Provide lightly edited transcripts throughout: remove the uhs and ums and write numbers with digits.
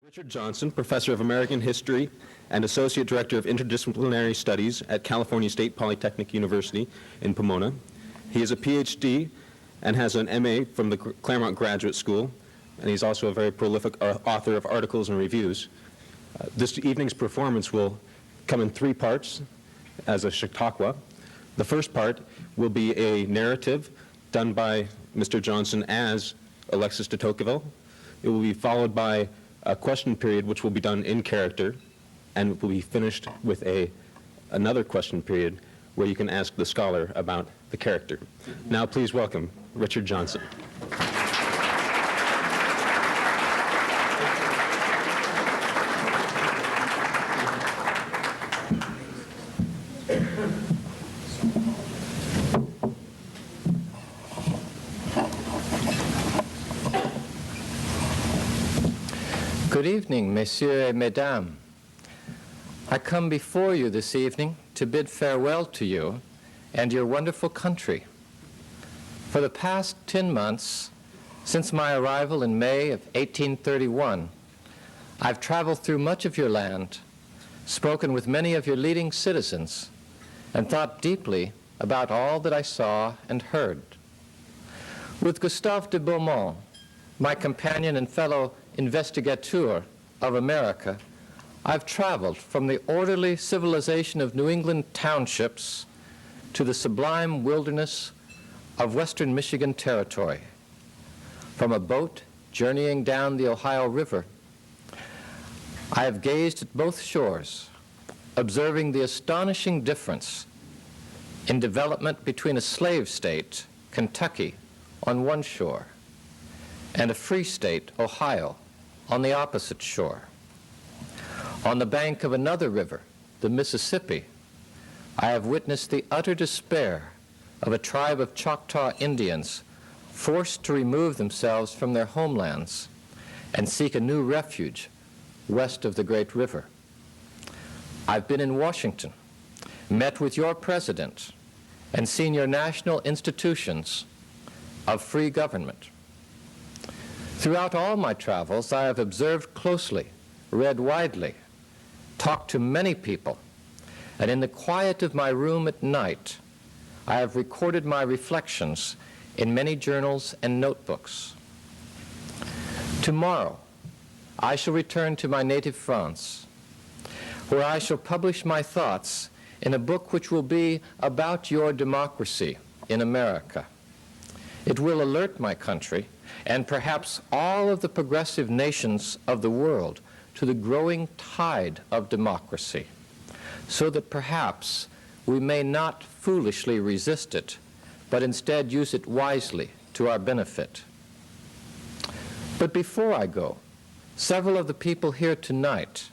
Richard Johnson, Professor of American History and Associate Director of Interdisciplinary Studies at California State Polytechnic University in Pomona. He is a PhD and has an MA from the Claremont Graduate School, and he's also a very prolific author of articles and reviews. This evening's performance will come in three parts as a Chautauqua. The first part will be a narrative done by Mr. Johnson as Alexis de Tocqueville. It will be followed by a question period which will be done in character, and will be finished with another question period where you can ask the scholar about the character. Now please welcome Richard Johnson. Good evening, messieurs et mesdames. I come before you this evening to bid farewell to you and your wonderful country. For the past 10 months, since my arrival in May of 1831, I've traveled through much of your land, spoken with many of your leading citizens, and thought deeply about all that I saw and heard. With Gustave de Beaumont, my companion and fellow investigateur of America, I've traveled from the orderly civilization of New England townships to the sublime wilderness of western Michigan territory. From a boat journeying down the Ohio River, I have gazed at both shores, observing the astonishing difference in development between a slave state, Kentucky, on one shore, and a free state, Ohio, on the opposite shore. On the bank of another river, the Mississippi, I have witnessed the utter despair of a tribe of Choctaw Indians forced to remove themselves from their homelands and seek a new refuge west of the great river. I've been in Washington, met with your president, and seen your national institutions of free government. Throughout all my travels, I have observed closely, read widely, talked to many people, and in the quiet of my room at night, I have recorded my reflections in many journals and notebooks. Tomorrow, I shall return to my native France, where I shall publish my thoughts in a book which will be about your democracy in America. It will alert my country, and perhaps all of the progressive nations of the world, to the growing tide of democracy, so that perhaps we may not foolishly resist it, but instead use it wisely to our benefit. But before I go, several of the people here tonight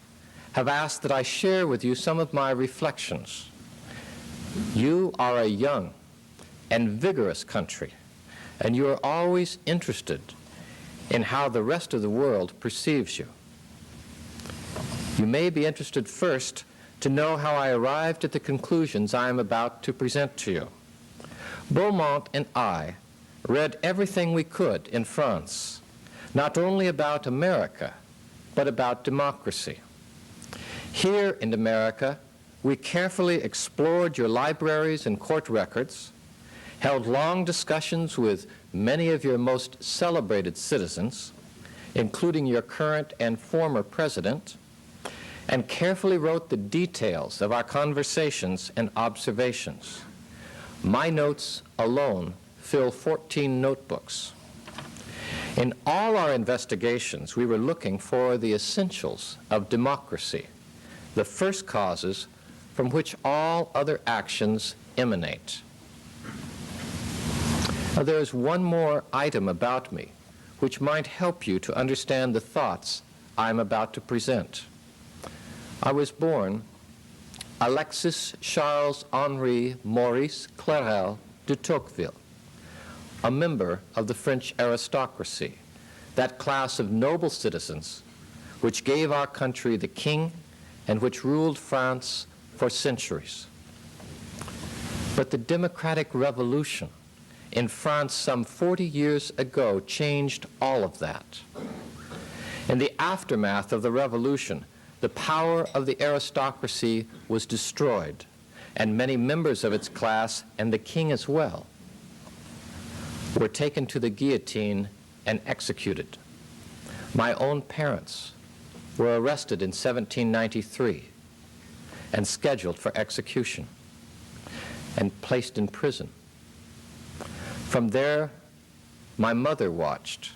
have asked that I share with you some of my reflections. You are a young and vigorous country, and you are always interested in how the rest of the world perceives you. You may be interested first to know how I arrived at the conclusions I am about to present to you. Beaumont and I read everything we could in France, not only about America, but about democracy. Here in America, we carefully explored your libraries and court records, held long discussions with many of your most celebrated citizens, including your current and former president, and carefully wrote the details of our conversations and observations. My notes alone fill 14 notebooks. In all our investigations, we were looking for the essentials of democracy, the first causes from which all other actions emanate. Now, there is one more item about me which might help you to understand the thoughts I'm about to present. I was born Alexis Charles Henri Maurice Clérel de Tocqueville, a member of the French aristocracy, that class of noble citizens which gave our country the king and which ruled France for centuries. But the democratic revolution in France some 40 years ago changed all of that. In the aftermath of the revolution, the power of the aristocracy was destroyed, and many members of its class, and the king as well, were taken to the guillotine and executed. My own parents were arrested in 1793 and scheduled for execution and placed in prison. From there, my mother watched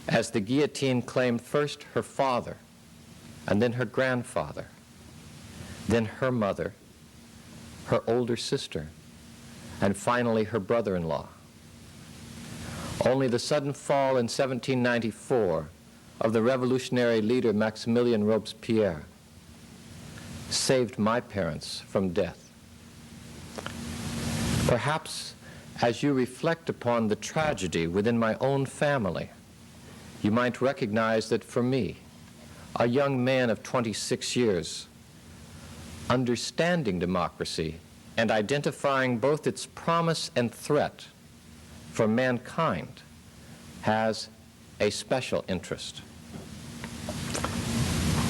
as the guillotine claimed first her father, and then her grandfather, then her mother, her older sister, and finally her brother-in-law. Only the sudden fall in 1794 of the revolutionary leader Maximilien Robespierre saved my parents from death. Perhaps as you reflect upon the tragedy within my own family, you might recognize that for me, a young man of 26 years, understanding democracy and identifying both its promise and threat for mankind has a special interest.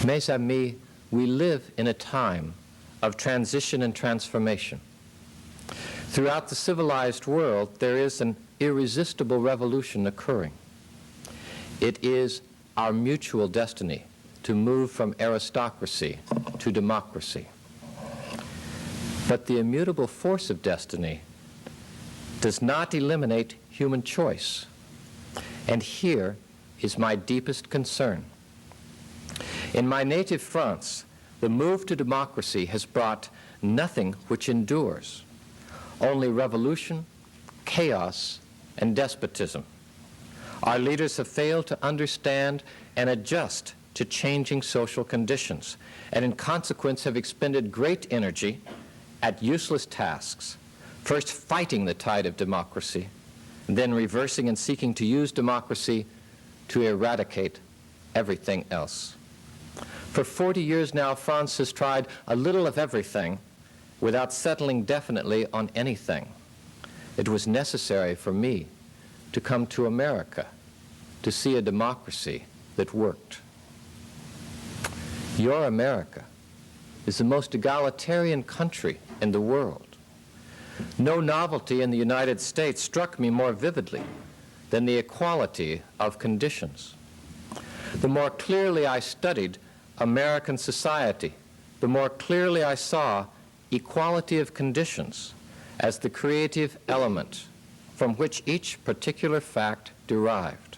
Mes amis, we live in a time of transition and transformation. Throughout the civilized world, there is an irresistible revolution occurring. It is our mutual destiny to move from aristocracy to democracy. But the immutable force of destiny does not eliminate human choice. And here is my deepest concern. In my native France, the move to democracy has brought nothing which endures, only revolution, chaos, and despotism. Our leaders have failed to understand and adjust to changing social conditions, and in consequence have expended great energy at useless tasks, first fighting the tide of democracy, then reversing and seeking to use democracy to eradicate everything else. For 40 years now, France has tried a little of everything without settling definitely on anything. It was necessary for me to come to America to see a democracy that worked. Your America is the most egalitarian country in the world. No novelty in the United States struck me more vividly than the equality of conditions. The more clearly I studied American society, the more clearly I saw equality of conditions as the creative element from which each particular fact derived.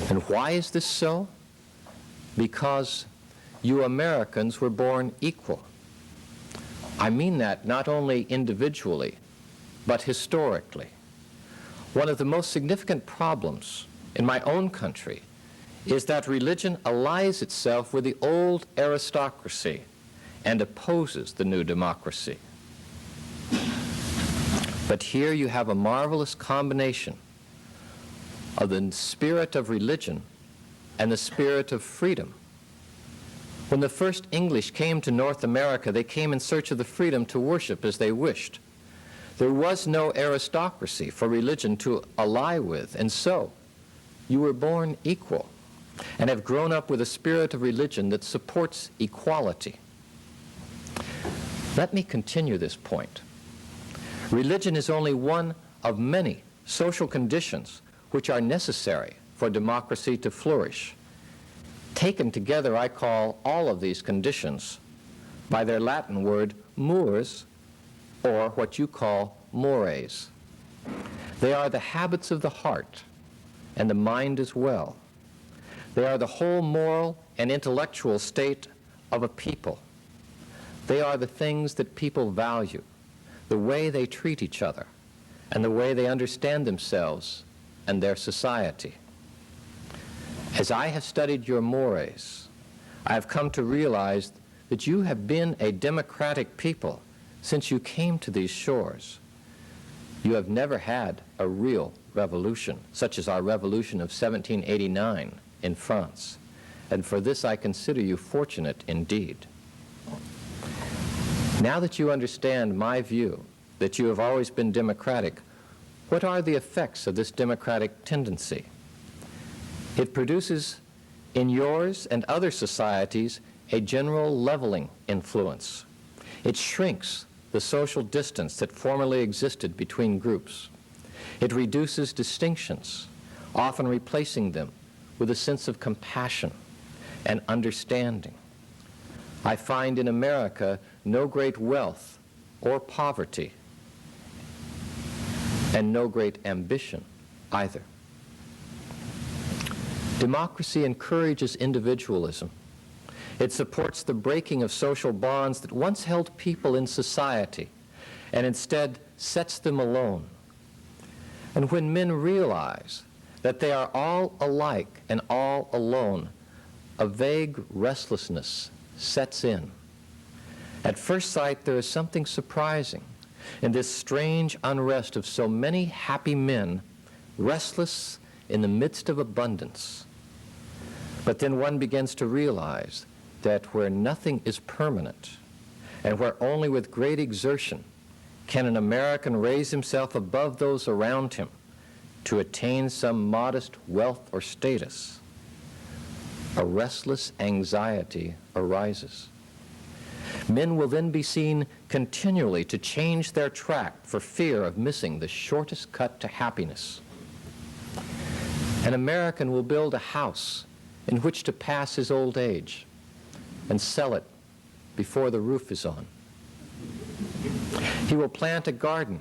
And why is this so? Because you Americans were born equal. I mean that not only individually, but historically. One of the most significant problems in my own country is that religion allies itself with the old aristocracy and opposes the new democracy. But here you have a marvelous combination of the spirit of religion and the spirit of freedom. When the first English came to North America, they came in search of the freedom to worship as they wished. There was no aristocracy for religion to ally with, and so you were born equal and have grown up with a spirit of religion that supports equality. Let me continue this point. Religion is only one of many social conditions which are necessary for democracy to flourish. Taken together, I call all of these conditions by their Latin word mores, or what you call mores. They are the habits of the heart and the mind as well. They are the whole moral and intellectual state of a people. They are the things that people value, the way they treat each other, and the way they understand themselves and their society. As I have studied your mores, I have come to realize that you have been a democratic people since you came to these shores. You have never had a real revolution, such as our revolution of 1789 in France, and for this I consider you fortunate indeed. Now that you understand my view that you have always been democratic, what are the effects of this democratic tendency? It produces In yours and other societies, a general leveling influence. It shrinks the social distance that formerly existed between groups. It reduces distinctions, often replacing them with a sense of compassion and understanding. I find in America no great wealth or poverty, and no great ambition either. Democracy encourages individualism. It supports the breaking of social bonds that once held people in society and instead sets them alone. And when men realize that they are all alike and all alone, a vague restlessness sets in. At first sight, there is something surprising in this strange unrest of so many happy men, restless in the midst of abundance. But then one begins to realize that where nothing is permanent, and where only with great exertion can an American raise himself above those around him to attain some modest wealth or status, a restless anxiety arises. Men will then be seen continually to change their track for fear of missing the shortest cut to happiness. An American will build a house in which to pass his old age and sell it before the roof is on. He will plant a garden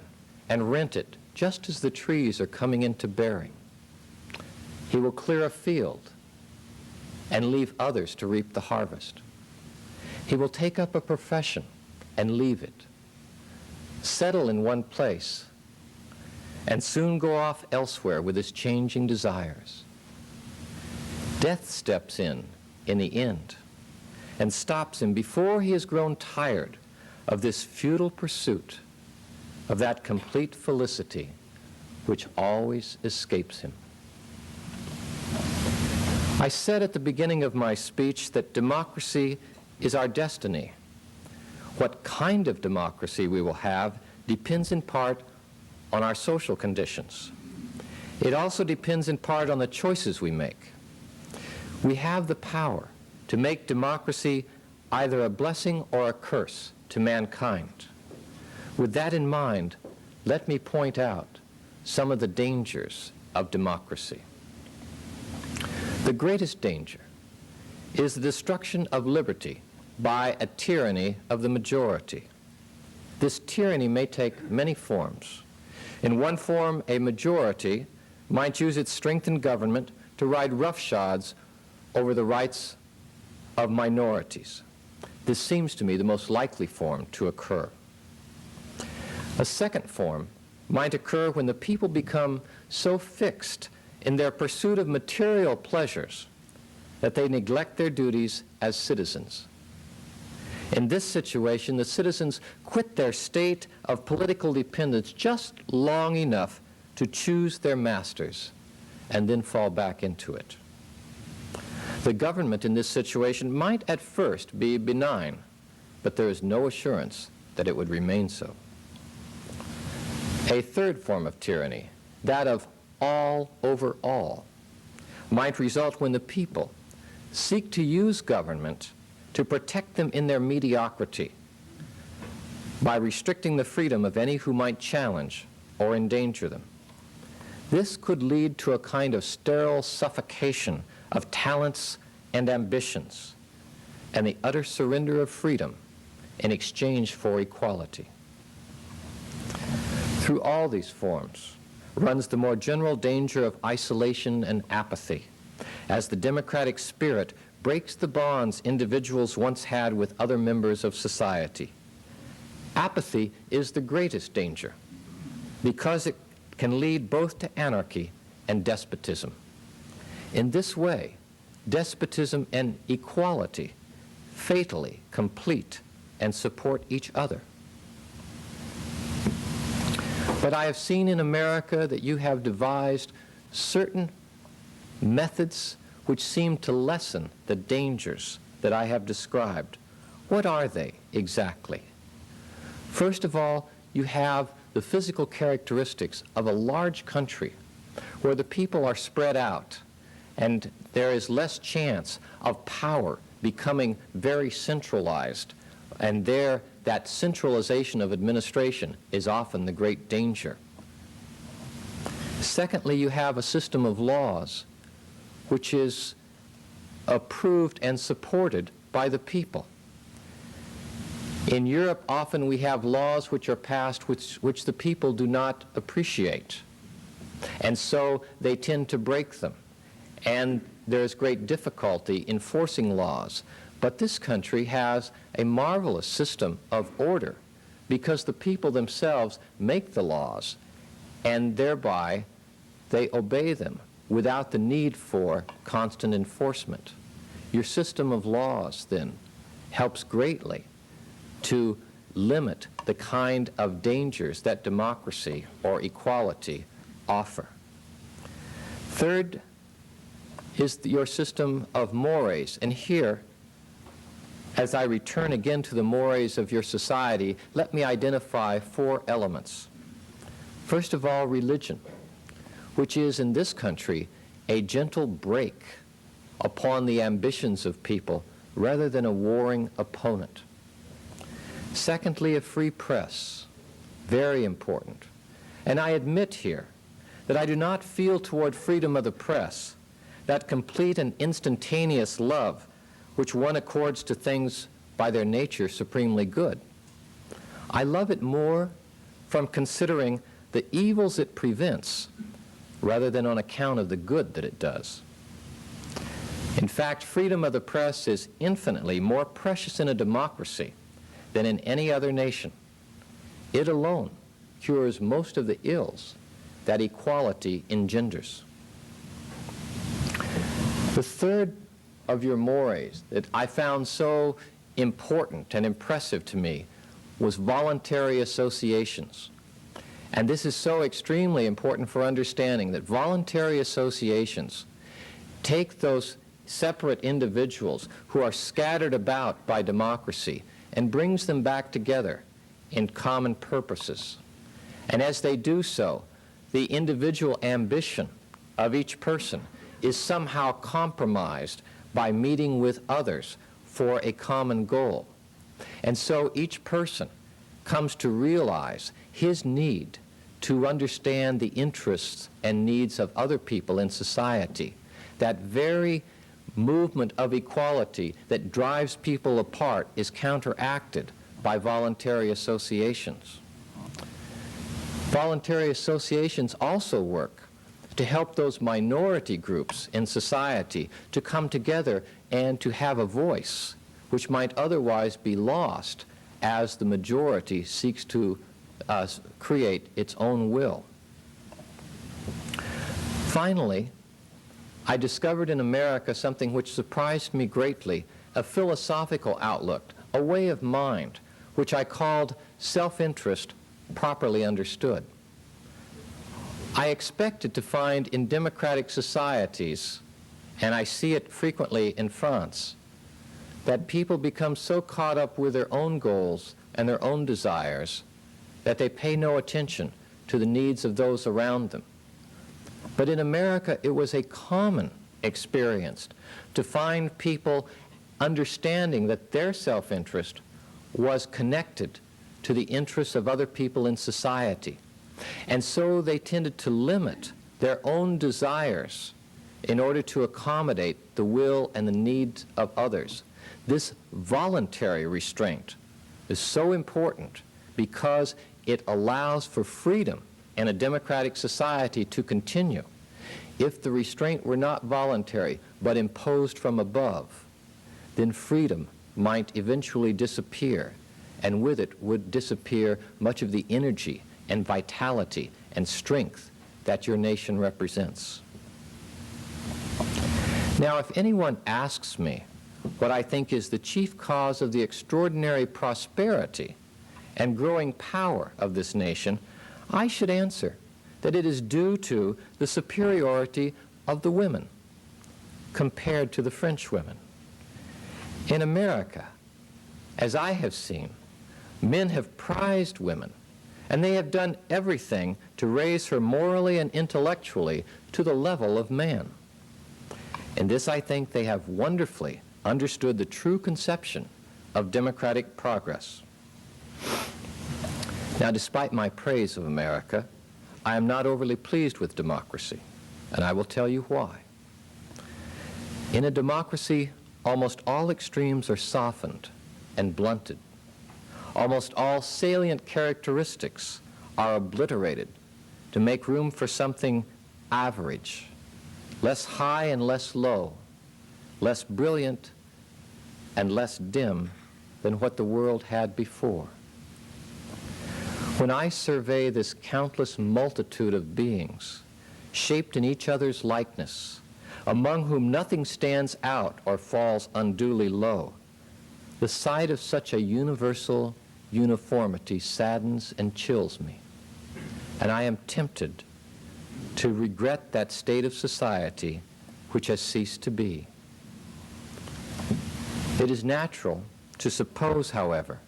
and rent it just as the trees are coming into bearing. He will clear a field and leave others to reap the harvest. He will take up a profession and leave it, settle in one place, and soon go off elsewhere with his changing desires. Death steps in the end, and stops him before he has grown tired of this futile pursuit of that complete felicity which always escapes him. I said at the beginning of my speech that democracy is our destiny. What kind of democracy we will have depends in part on our social conditions. It also depends in part on the choices we make. We have the power to make democracy either a blessing or a curse to mankind. With that in mind, let me point out some of the dangers of democracy. The greatest danger is the destruction of liberty by a tyranny of the majority. This tyranny may take many forms. In one form, a majority might use its strength in government to ride roughshods over the rights of minorities. This seems to me the most likely form to occur. A second form might occur when the people become so fixed in their pursuit of material pleasures that they neglect their duties as citizens. In this situation, the citizens quit their state of political dependence just long enough to choose their masters and then fall back into it. The government in this situation might at first be benign, but there is no assurance that it would remain so. A third form of tyranny, that of all over all, might result when the people seek to use government to protect them in their mediocrity by restricting the freedom of any who might challenge or endanger them. This could lead to a kind of sterile suffocation of talents and ambitions, and the utter surrender of freedom in exchange for equality. Through all these forms runs the more general danger of isolation and apathy, as the democratic spirit breaks the bonds individuals once had with other members of society. Apathy is the greatest danger, because it can lead both to anarchy and despotism. In this way, despotism and equality fatally complete and support each other. But I have seen in America that you have devised certain methods which seem to lessen the dangers that I have described. What are they exactly? First of all, you have the physical characteristics of a large country where the people are spread out and there is less chance of power becoming very centralized, and there that centralization of administration is often the great danger. Secondly, you have a system of laws which is approved and supported by the people. In Europe, often we have laws which are passed which the people do not appreciate, and so they tend to break them, and there's great difficulty enforcing laws. But this country has a marvelous system of order because the people themselves make the laws, and thereby they obey them without the need for constant enforcement. Your system of laws, then, helps greatly to limit the kind of dangers that democracy or equality offer. Third is your system of mores, and here, as I return again to the mores of your society, let me identify 4 elements. First of all, religion, which is in this country a gentle brake upon the ambitions of people rather than a warring opponent. Secondly, a free press, very important. And I admit here that I do not feel toward freedom of the press that complete and instantaneous love which one accords to things by their nature supremely good. I love it more from considering the evils it prevents rather than on account of the good that it does. In fact, freedom of the press is infinitely more precious in a democracy than in any other nation. It alone cures most of the ills that equality engenders. The third of your mores that I found so important and impressive to me was voluntary associations. And this is so extremely important for understanding that voluntary associations take those separate individuals who are scattered about by democracy and brings them back together in common purposes. And as they do so, the individual ambition of each person is somehow compromised by meeting with others for a common goal. And so each person comes to realize his need to understand the interests and needs of other people in society. That very movement of equality that drives people apart is counteracted by voluntary associations. Voluntary associations also work to help those minority groups in society to come together and to have a voice which might otherwise be lost as the majority seeks to create its own will. Finally, I discovered in America something which surprised me greatly, a philosophical outlook, a way of mind, which I called self-interest properly understood. I expected to find in democratic societies, and I see it frequently in France, that people become so caught up with their own goals and their own desires that they pay no attention to the needs of those around them. But in America, it was a common experience to find people understanding that their self-interest was connected to the interests of other people in society. And so they tended to limit their own desires in order to accommodate the will and the needs of others. This voluntary restraint is so important because it allows for freedom in a democratic society to continue. If the restraint were not voluntary but imposed from above, then freedom might eventually disappear, and with it would disappear much of the energy and vitality and strength that your nation represents. Now, if anyone asks me what I think is the chief cause of the extraordinary prosperity and growing power of this nation, I should answer that it is due to the superiority of the women compared to the French women. In America, as I have seen, men have prized women, and they have done everything to raise her morally and intellectually to the level of man. In this, I think they have wonderfully understood the true conception of democratic progress. Now, despite my praise of America, I am not overly pleased with democracy, and I will tell you why. In a democracy, almost all extremes are softened and blunted. Almost all salient characteristics are obliterated to make room for something average, less high and less low, less brilliant and less dim than what the world had before. When I survey this countless multitude of beings, shaped in each other's likeness, among whom nothing stands out or falls unduly low, the sight of such a universal uniformity saddens and chills me, and I am tempted to regret that state of society which has ceased to be. It is natural to suppose, however,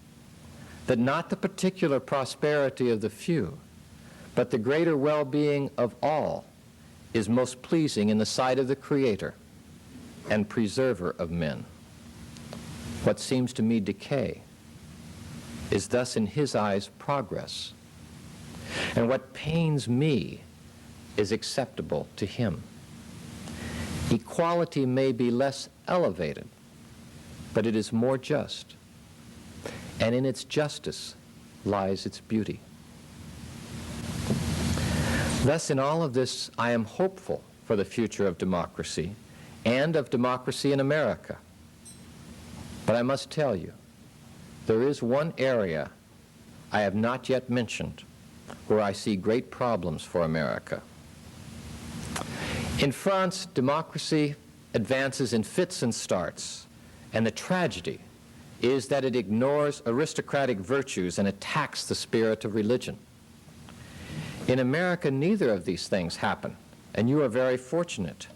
that not the particular prosperity of the few, but the greater well-being of all is most pleasing in the sight of the Creator and preserver of men. What seems to me decay is thus in His eyes progress, and what pains me is acceptable to Him. Equality may be less elevated, but it is more just, and in its justice lies its beauty. Thus, in all of this, I am hopeful for the future of democracy and of democracy in America. But I must tell you, there is one area I have not yet mentioned where I see great problems for America. In France, democracy advances in fits and starts, and the tragedy is that it ignores aristocratic virtues and attacks the spirit of religion. In America, neither of these things happen, and you are very fortunate,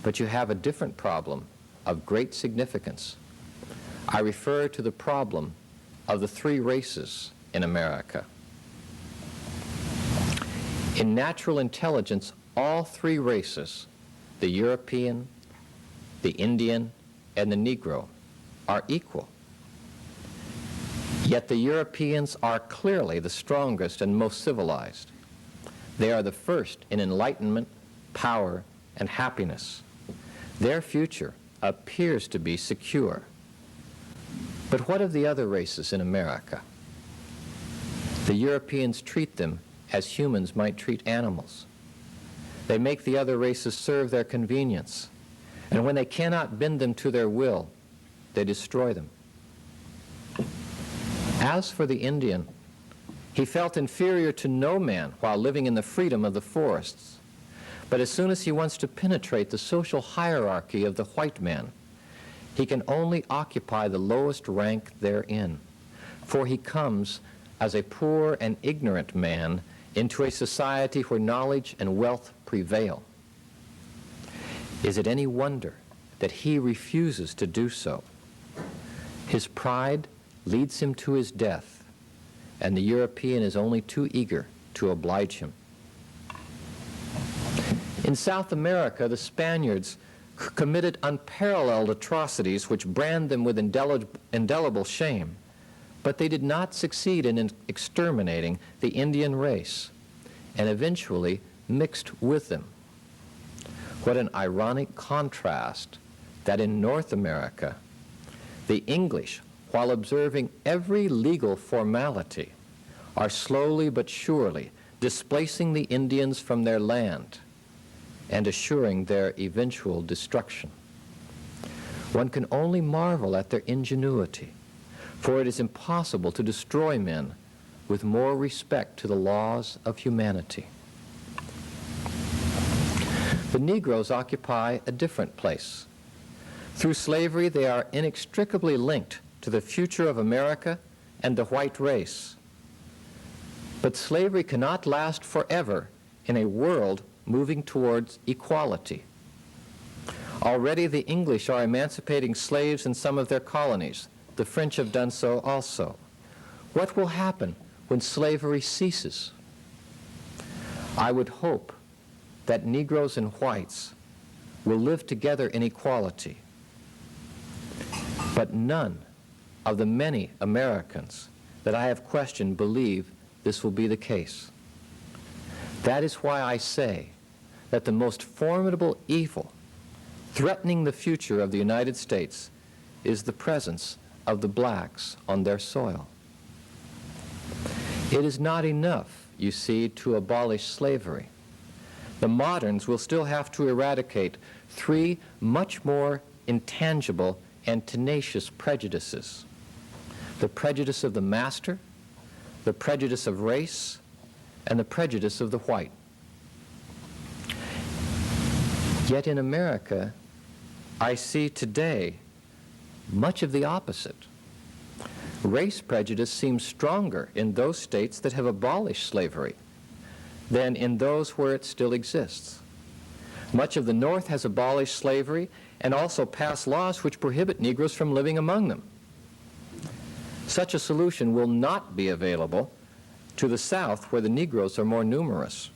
but you have a different problem of great significance. I refer to the problem of the three races in America. In natural intelligence, all three races, the European, the Indian, and the Negro, are equal. Yet the Europeans are clearly the strongest and most civilized. They are the first in enlightenment, power, and happiness. Their future appears to be secure. But what of the other races in America? The Europeans treat them as humans might treat animals. They make the other races serve their convenience, and when they cannot bend them to their will, they destroy them. As for the Indian, he felt inferior to no man while living in the freedom of the forests. But as soon as he wants to penetrate the social hierarchy of the white man, he can only occupy the lowest rank therein, for he comes as a poor and ignorant man into a society where knowledge and wealth prevail. Is it any wonder that he refuses to do so? His pride leads him to his death, and the European is only too eager to oblige him. In South America, the Spaniards committed unparalleled atrocities which brand them with indelible shame, but they did not succeed in exterminating the Indian race, and eventually mixed with them. What an ironic contrast that in North America, the English, while observing every legal formality, are slowly but surely displacing the Indians from their land and assuring their eventual destruction. One can only marvel at their ingenuity, for it is impossible to destroy men with more respect to the laws of humanity. The Negroes occupy a different place. Through slavery, they are inextricably linked to the future of America and the white race. But slavery cannot last forever in a world moving towards equality. Already the English are emancipating slaves in some of their colonies. The French have done so also. What will happen when slavery ceases? I would hope that Negroes and whites will live together in equality. But none of the many Americans that I have questioned believe this will be the case. That is why I say that the most formidable evil threatening the future of the United States is the presence of the blacks on their soil. It is not enough, you see, to abolish slavery. The moderns will still have to eradicate three much more intangible and tenacious prejudices: the prejudice of the master, the prejudice of race, and the prejudice of the white. Yet in America, I see today much of the opposite. Race prejudice seems stronger in those states that have abolished slavery than in those where it still exists. Much of the North has abolished slavery and also passed laws which prohibit Negroes from living among them. Such a solution will not be available to the South, where the Negroes are more numerous.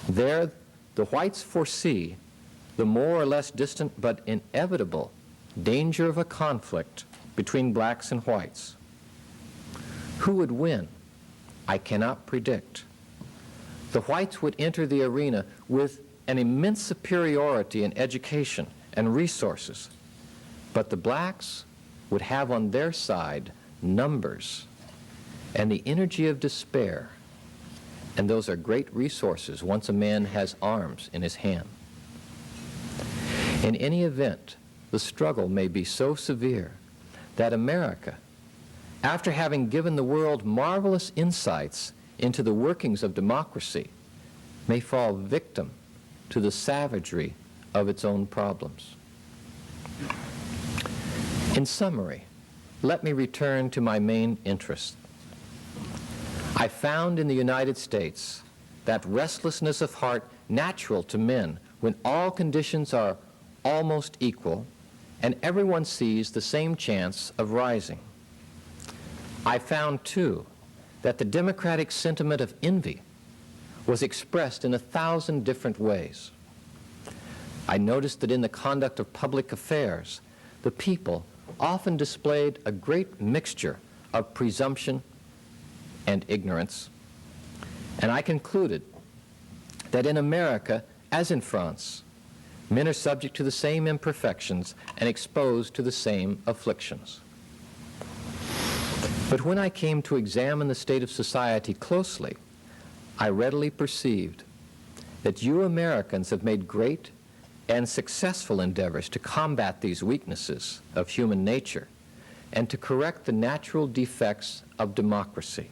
There, the whites foresee the more or less distant but inevitable danger of a conflict between blacks and whites. Who would win? I cannot predict. The whites would enter the arena with an immense superiority in education and resources, but the blacks would have on their side numbers and the energy of despair, and those are great resources once a man has arms in his hand. In any event, the struggle may be so severe that America, after having given the world marvelous insights into the workings of democracy, may fall victim to the savagery of its own problems. In summary, let me return to my main interest. I found in the United States that restlessness of heart natural to men when all conditions are almost equal and everyone sees the same chance of rising. I found, too, that the democratic sentiment of envy was expressed in 1,000 different ways. I noticed that in the conduct of public affairs, the people often displayed a great mixture of presumption and ignorance. And I concluded that in America, as in France, men are subject to the same imperfections and exposed to the same afflictions. But when I came to examine the state of society closely, I readily perceived that you Americans have made great and successful endeavors to combat these weaknesses of human nature and to correct the natural defects of democracy.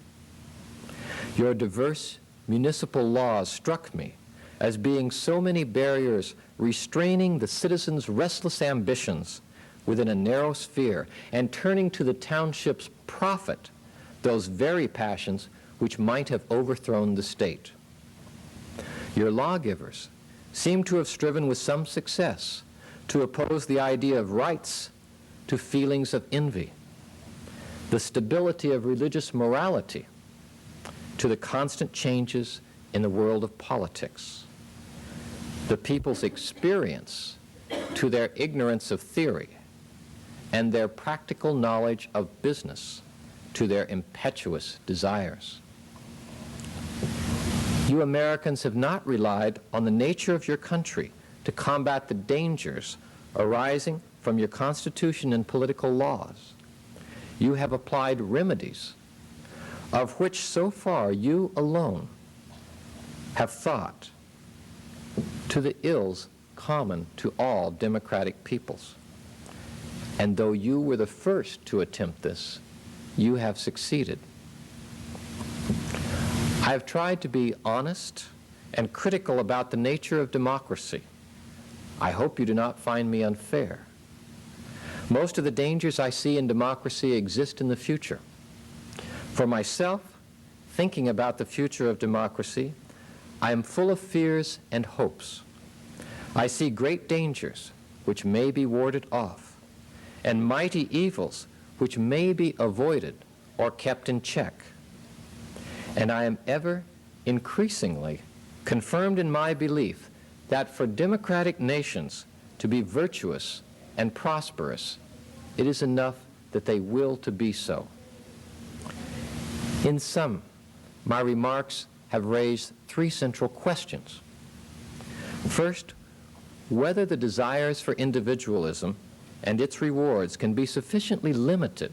Your diverse municipal laws struck me as being so many barriers restraining the citizens' restless ambitions within a narrow sphere and turning to the township's profit those very passions which might have overthrown the state. Your lawgivers seem to have striven with some success to oppose the idea of rights to feelings of envy, the stability of religious morality to the constant changes in the world of politics, the people's experience to their ignorance of theory, and their practical knowledge of business to their impetuous desires. You Americans have not relied on the nature of your country to combat the dangers arising from your Constitution and political laws. You have applied remedies of which so far you alone have thought to the ills common to all democratic peoples. And though you were the first to attempt this, you have succeeded. I have tried to be honest and critical about the nature of democracy. I hope you do not find me unfair. Most of the dangers I see in democracy exist in the future. For myself, thinking about the future of democracy, I am full of fears and hopes. I see great dangers which may be warded off, and mighty evils which may be avoided or kept in check. And I am ever increasingly confirmed in my belief that for democratic nations to be virtuous and prosperous, it is enough that they will to be so. In sum, my remarks have raised three central questions. First, whether the desires for individualism and its rewards can be sufficiently limited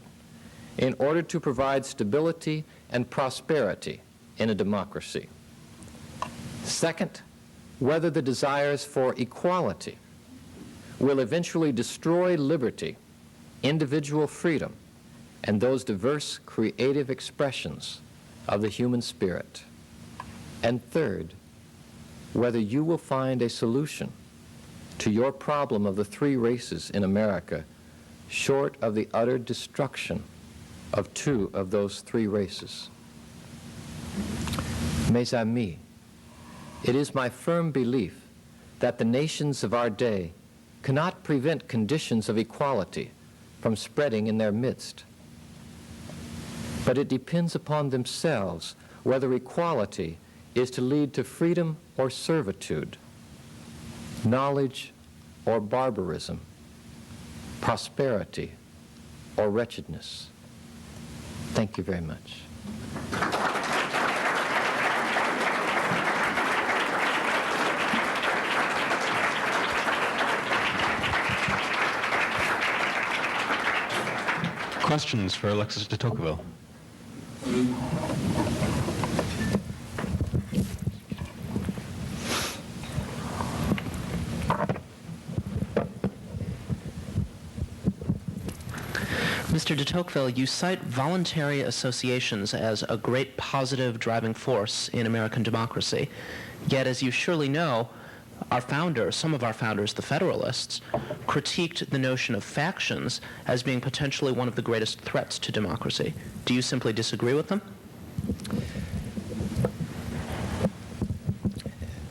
in order to provide stability and prosperity in a democracy. Second, whether the desires for equality will eventually destroy liberty, individual freedom, and those diverse creative expressions of the human spirit. And third, whether you will find a solution to your problem of the three races in America, short of the utter destruction of two of those three races. Mes amis, it is my firm belief that the nations of our day cannot prevent conditions of equality from spreading in their midst. But it depends upon themselves whether equality is to lead to freedom or servitude, knowledge or barbarism, prosperity or wretchedness. Thank you very much. Questions for Alexis de Tocqueville? Mr. de Tocqueville, you cite voluntary associations as a great positive driving force in American democracy. Yet, as you surely know, our founders, some of our founders, the Federalists, critiqued the notion of factions as being potentially one of the greatest threats to democracy. Do you simply disagree with them?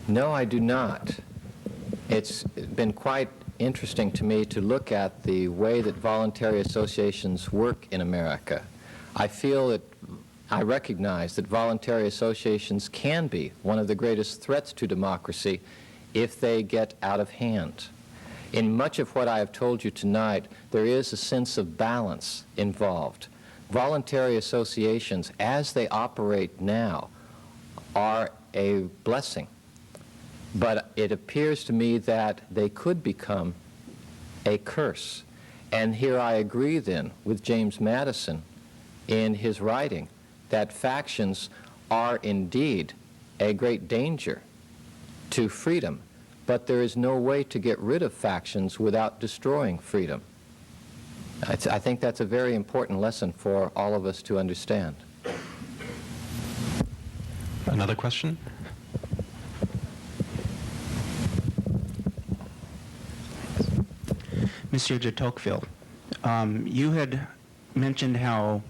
No, I do not. It's been quite interesting to me to look at the way that voluntary associations work in America. I recognize that voluntary associations can be one of the greatest threats to democracy if they get out of hand. In much of what I have told you tonight, there is a sense of balance involved. Voluntary associations, as they operate now, are a blessing. But it appears to me that they could become a curse. And here I agree then with James Madison in his writing that factions are indeed a great danger to freedom, but there is no way to get rid of factions without destroying freedom. I think that's a very important lesson for all of us to understand. Another question? Monsieur de Tocqueville, you had mentioned how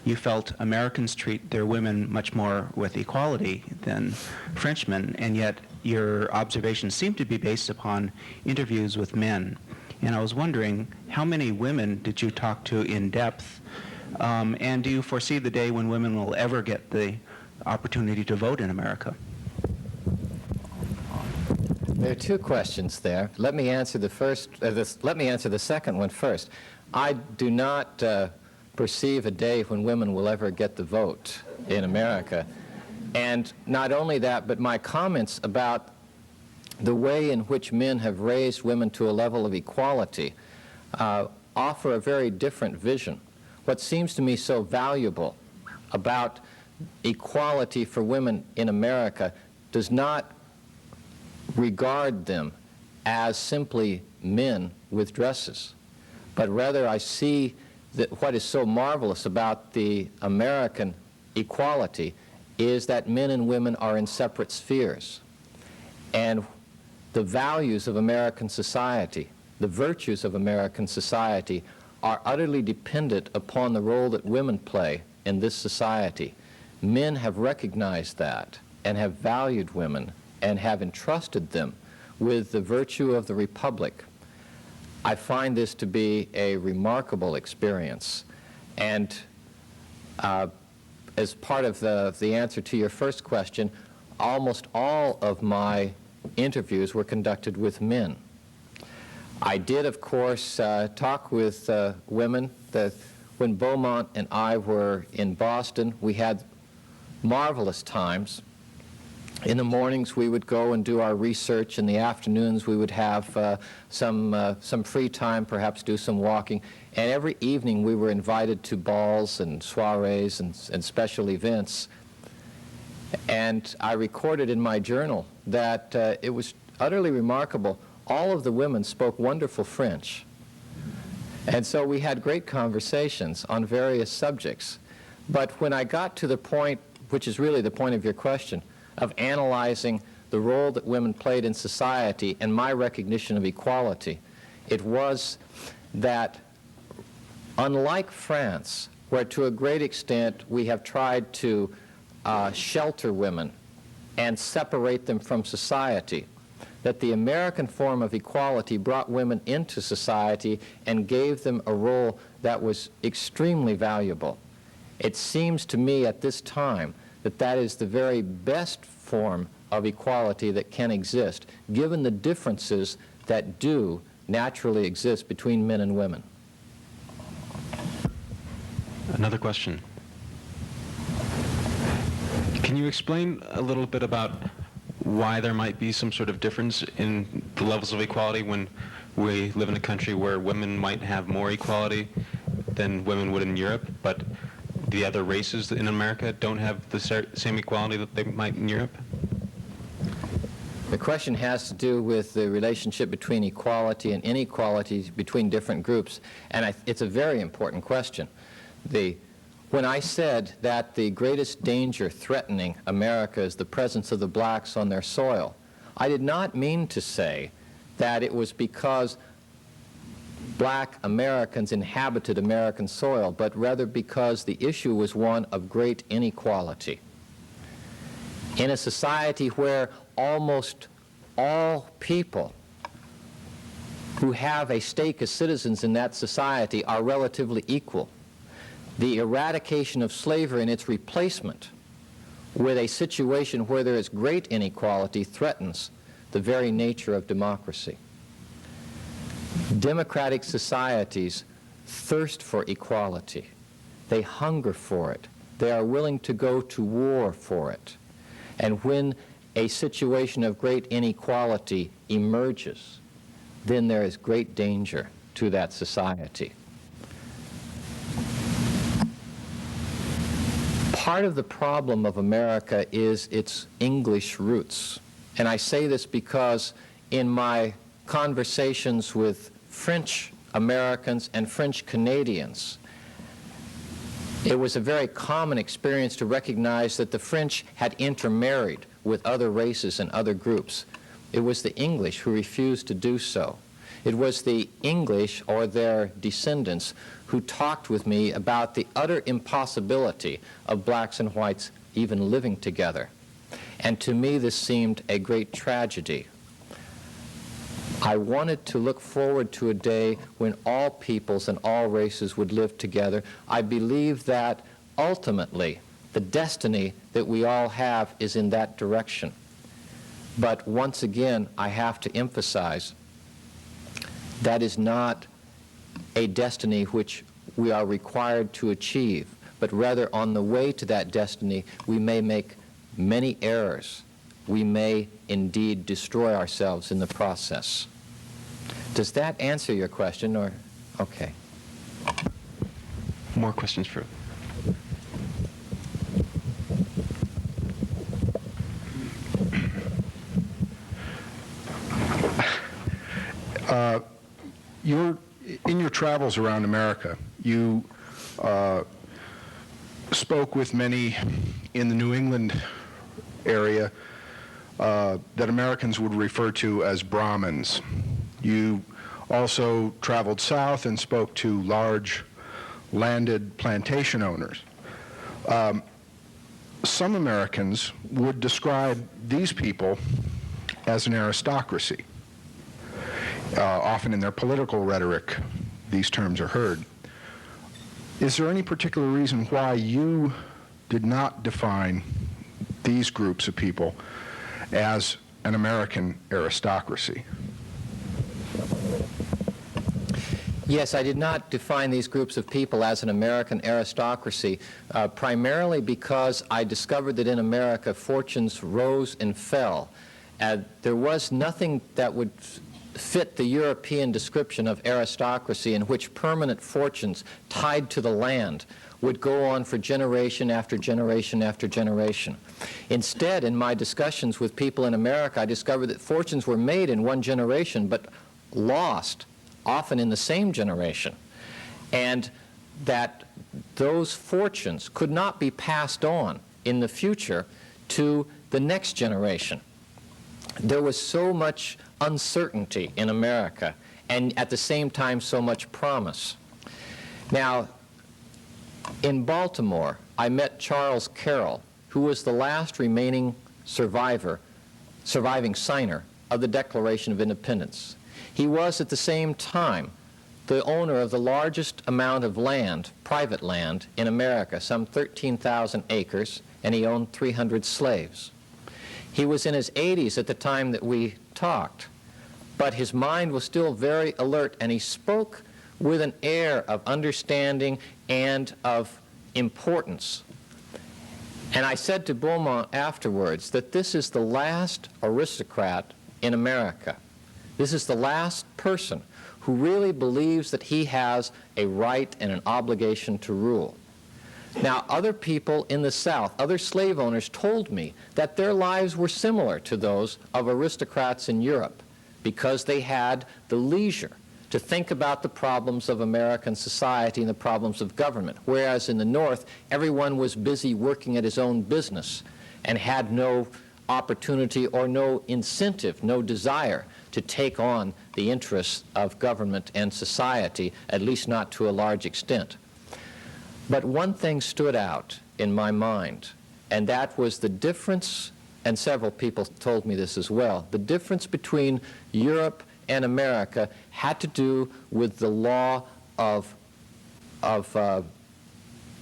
you felt Americans treat their women much more with equality than Frenchmen, and yet your observations seem to be based upon interviews with men. And I was wondering, how many women did you talk to in depth? And do you foresee the day when women will ever get the opportunity to vote in America? There are two questions there. Let me answer the second one first. I do not perceive a day when women will ever get the vote in America. And not only that, but my comments about the way in which men have raised women to a level of equality offer a very different vision. What seems to me so valuable about equality for women in America does not regard them as simply men with dresses, but rather I see that what is so marvelous about the American equality is that men and women are in separate spheres. And the values of American society, the virtues of American society, are utterly dependent upon the role that women play in this society. Men have recognized that and have valued women and have entrusted them with the virtue of the Republic. I find this to be a remarkable experience. And as part of the answer to your first question, almost all of my interviews were conducted with men. I did, of course, talk with women. When Beaumont and I were in Boston, we had marvelous times. In the mornings, we would go and do our research. In the afternoons, we would have some free time, perhaps do some walking. And every evening, we were invited to balls and soirees and special events. And I recorded in my journal that it was utterly remarkable. All of the women spoke wonderful French. And so we had great conversations on various subjects. But when I got to the point, which is really the point of your question, of analyzing the role that women played in society and my recognition of equality, it was that unlike France, where to a great extent we have tried to shelter women and separate them from society, that the American form of equality brought women into society and gave them a role that was extremely valuable. It seems to me at this time that that is the very best form of equality that can exist, given the differences that do naturally exist between men and women. Another question. Can you explain a little bit about why there might be some sort of difference in the levels of equality when we live in a country where women might have more equality than women would in Europe, but the other races in America don't have the same equality that they might in Europe? The question has to do with the relationship between equality and inequality between different groups, and it's a very important question. When I said that the greatest danger threatening America is the presence of the blacks on their soil, I did not mean to say that it was because black Americans inhabited American soil, but rather because the issue was one of great inequality. In a society where almost all people who have a stake as citizens in that society are relatively equal, the eradication of slavery and its replacement with a situation where there is great inequality threatens the very nature of democracy. Democratic societies thirst for equality. They hunger for it. They are willing to go to war for it. And when a situation of great inequality emerges, then there is great danger to that society. Part of the problem of America is its English roots. And I say this because in my conversations with French Americans and French Canadians, it was a very common experience to recognize that the French had intermarried with other races and other groups. It was the English who refused to do so. It was the English or their descendants who talked with me about the utter impossibility of blacks and whites even living together. And to me, this seemed a great tragedy. I wanted to look forward to a day when all peoples and all races would live together. I believe that ultimately the destiny that we all have is in that direction. But once again, I have to emphasize that is not a destiny which we are required to achieve, but rather on the way to that destiny, we may make many errors. We may indeed destroy ourselves in the process. Does that answer your question, or? Okay. More questions for in your travels around America, you spoke with many in the New England area that Americans would refer to as Brahmins. You also traveled south and spoke to large landed plantation owners. Some Americans would describe these people as an aristocracy. Often in their political rhetoric, these terms are heard. Is there any particular reason why you did not define these groups of people as an American aristocracy? Yes, I did not define these groups of people as an American aristocracy, primarily because I discovered that in America fortunes rose and fell. There was nothing that would fit the European description of aristocracy in which permanent fortunes tied to the land would go on for generation after generation after generation. Instead, in my discussions with people in America, I discovered that fortunes were made in one generation but lost often in the same generation, and that those fortunes could not be passed on in the future to the next generation. There was so much uncertainty in America, and at the same time so much promise. Now, in Baltimore, I met Charles Carroll, who was the last remaining surviving signer of the Declaration of Independence. He was at the same time the owner of the largest amount of land, private land, in America, some 13,000 acres, and he owned 300 slaves. He was in his 80s at the time that we talked, but his mind was still very alert, and he spoke with an air of understanding and of importance. And I said to Beaumont afterwards that this is the last aristocrat in America. This is the last person who really believes that he has a right and an obligation to rule. Now, other people in the South, other slave owners, told me that their lives were similar to those of aristocrats in Europe because they had the leisure to think about the problems of American society and the problems of government, whereas in the North, everyone was busy working at his own business and had no opportunity or no incentive, no desire to take on the interests of government and society, at least not to a large extent. But one thing stood out in my mind, and that was the difference, and several people told me this as well, the difference between Europe and America had to do with the law of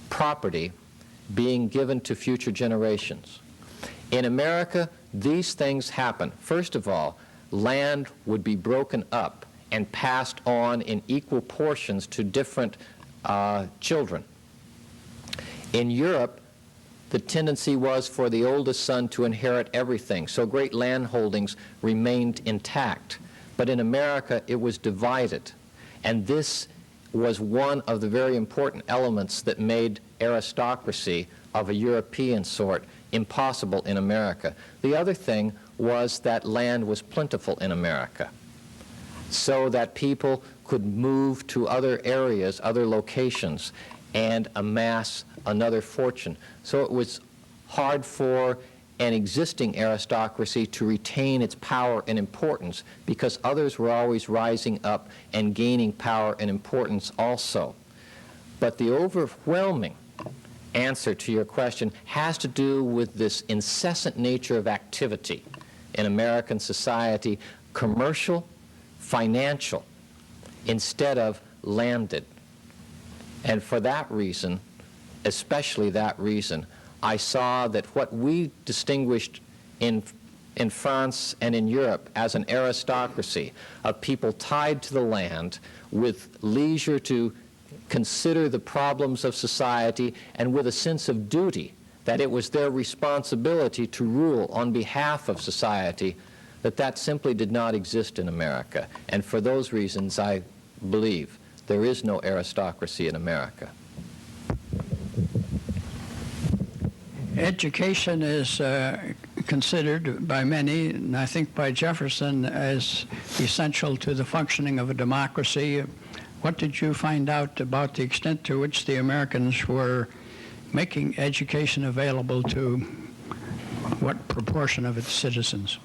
property being given to future generations. In America, these things happen. First of all, land would be broken up and passed on in equal portions to different children. In Europe, the tendency was for the oldest son to inherit everything, so great land holdings remained intact. But in America, it was divided. And this was one of the very important elements that made aristocracy of a European sort impossible in America. The other thing was that land was plentiful in America, so that people could move to other areas, other locations, and amass another fortune. So it was hard for an existing aristocracy to retain its power and importance because others were always rising up and gaining power and importance also. But the overwhelming answer to your question has to do with this incessant nature of activity in American society, commercial, financial, instead of landed. And for that reason, especially that reason, I saw that what we distinguished in France and in Europe as an aristocracy of people tied to the land with leisure to consider the problems of society and with a sense of duty that it was their responsibility to rule on behalf of society, that simply did not exist in America. And for those reasons, I believe there is no aristocracy in America. Education is considered by many, and I think by Jefferson, as essential to the functioning of a democracy. What did you find out about the extent to which the Americans were making education available to what proportion of its citizens?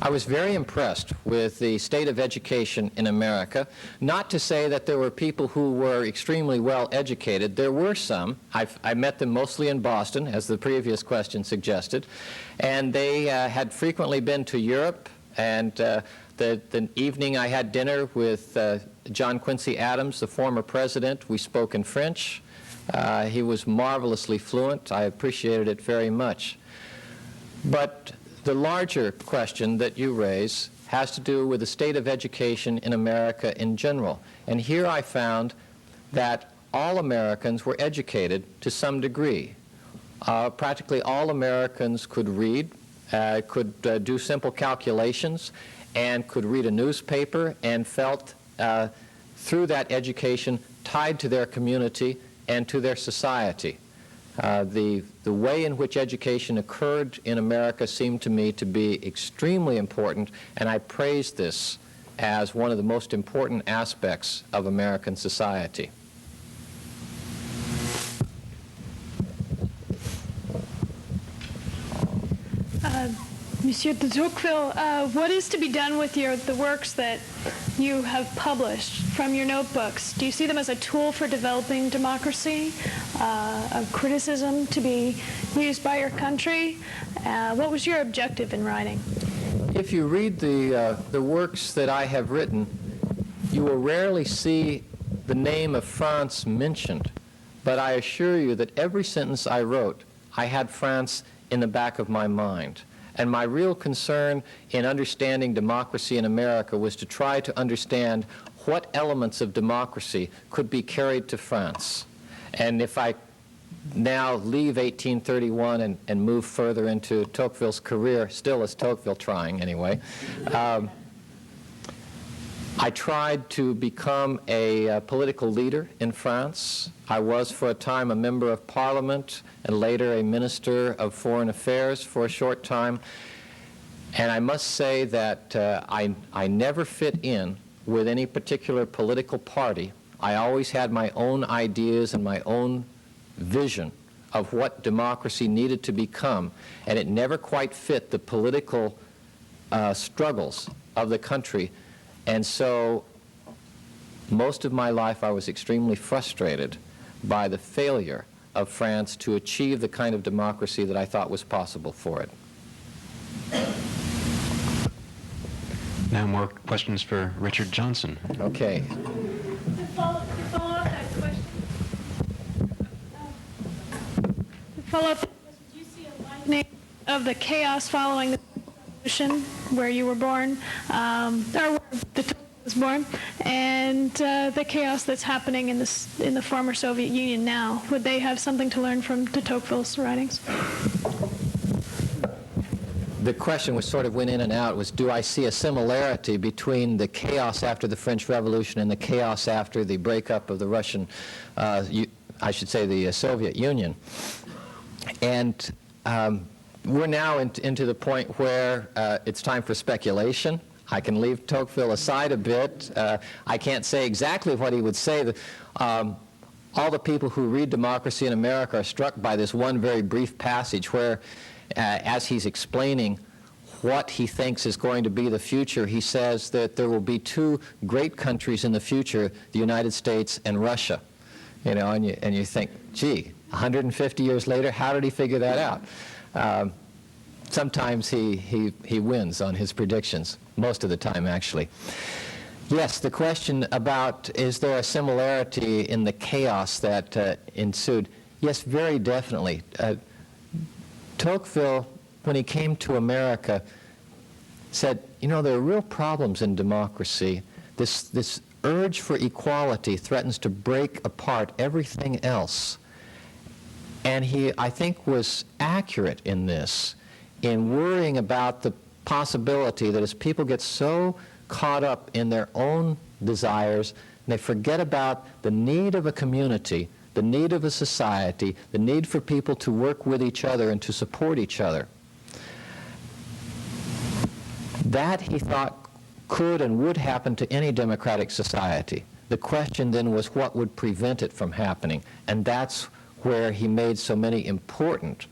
I was very impressed with the state of education in America. Not to say that there were people who were extremely well educated. There were some. I met them mostly in Boston, as the previous question suggested. And they had frequently been to Europe. And the evening I had dinner with John Quincy Adams, the former president, we spoke in French. He was marvelously fluent. I appreciated it very much. But the larger question that you raise has to do with the state of education in America in general. And here I found that all Americans were educated to some degree. Practically all Americans could read, could do simple calculations, and could read a newspaper, and felt through that education tied to their community and to their society. The way in which education occurred in America seemed to me to be extremely important, and I praise this as one of the most important aspects of American society. Monsieur de Tocqueville, what is to be done with the works that you have published from your notebooks? Do you see them as a tool for developing democracy, a criticism to be used by your country? What was your objective in writing? If you read the works that I have written, you will rarely see the name of France mentioned, but I assure you that every sentence I wrote, I had France in the back of my mind. And my real concern in understanding democracy in America was to try to understand what elements of democracy could be carried to France. And if I now leave 1831 and move further into Tocqueville's career, still as Tocqueville trying anyway, I tried to become a political leader in France. I was for a time a member of Parliament and later a minister of foreign affairs for a short time. And I must say that I never fit in with any particular political party. I always had my own ideas and my own vision of what democracy needed to become, and it never quite fit the political struggles of the country. And so most of my life I was extremely frustrated by the failure of France to achieve the kind of democracy that I thought was possible for it. Now more questions for Richard Johnson. Okay. To follow up that question, do you see a lightening of the chaos following the Revolution, where you were born, or where the Tocqueville was born, and the chaos that's happening in the former Soviet Union now? Would they have something to learn from de Tocqueville's writings? The question, which sort of went in and out, was, do I see a similarity between the chaos after the French Revolution and the chaos after the breakup of the Russian, I should say the Soviet Union? And we're now into the point where it's time for speculation. I can leave Tocqueville aside a bit. I can't say exactly what he would say. All the people who read Democracy in America are struck by this one very brief passage where, as he's explaining what he thinks is going to be the future, he says that there will be two great countries in the future, the United States and Russia. You know, and you think, gee, 150 years later, how did he figure that out? Sometimes he wins on his predictions, most of the time actually. Yes, the question about, is there a similarity in the chaos that ensued? Yes, very definitely. Tocqueville, when he came to America, said, you know, there are real problems in democracy. This urge for equality threatens to break apart everything else. And he, I think, was accurate in this, in worrying about the possibility that as people get so caught up in their own desires, they forget about the need of a community, the need of a society, the need for people to work with each other and to support each other. That, he thought, could and would happen to any democratic society. The question then was what would prevent it from happening, and that's where he made so many important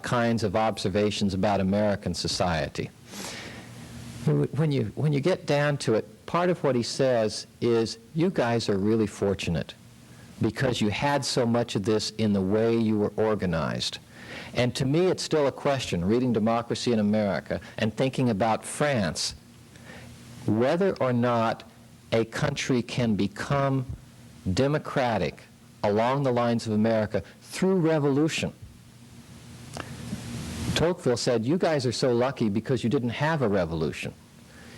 kinds of observations about American society. When you get down to it, part of what he says is, you guys are really fortunate because you had so much of this in the way you were organized. And to me, it's still a question, reading Democracy in America and thinking about France, whether or not a country can become democratic along the lines of America through revolution. Tocqueville said, you guys are so lucky because you didn't have a revolution.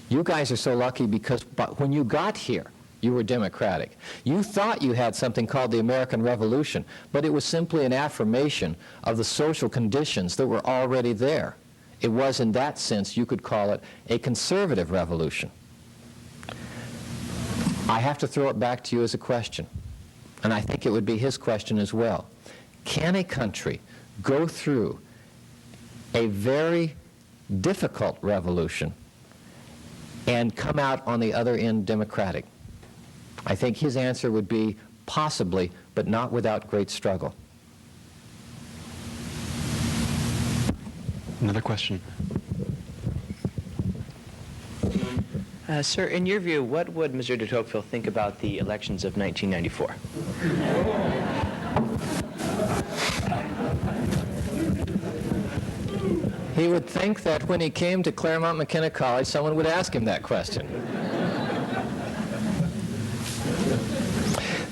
You guys are so lucky because when you got here, you were democratic. You thought you had something called the American Revolution, but it was simply an affirmation of the social conditions that were already there. It was, in that sense, you could call it a conservative revolution. I have to throw it back to you as a question, and I think it would be his question as well. Can a country go through a very difficult revolution and come out on the other end democratic? I think his answer would be possibly, but not without great struggle. Another question. Sir, in your view, what would Monsieur de Tocqueville think about the elections of 1994? He would think that when he came to Claremont McKenna College, someone would ask him that question.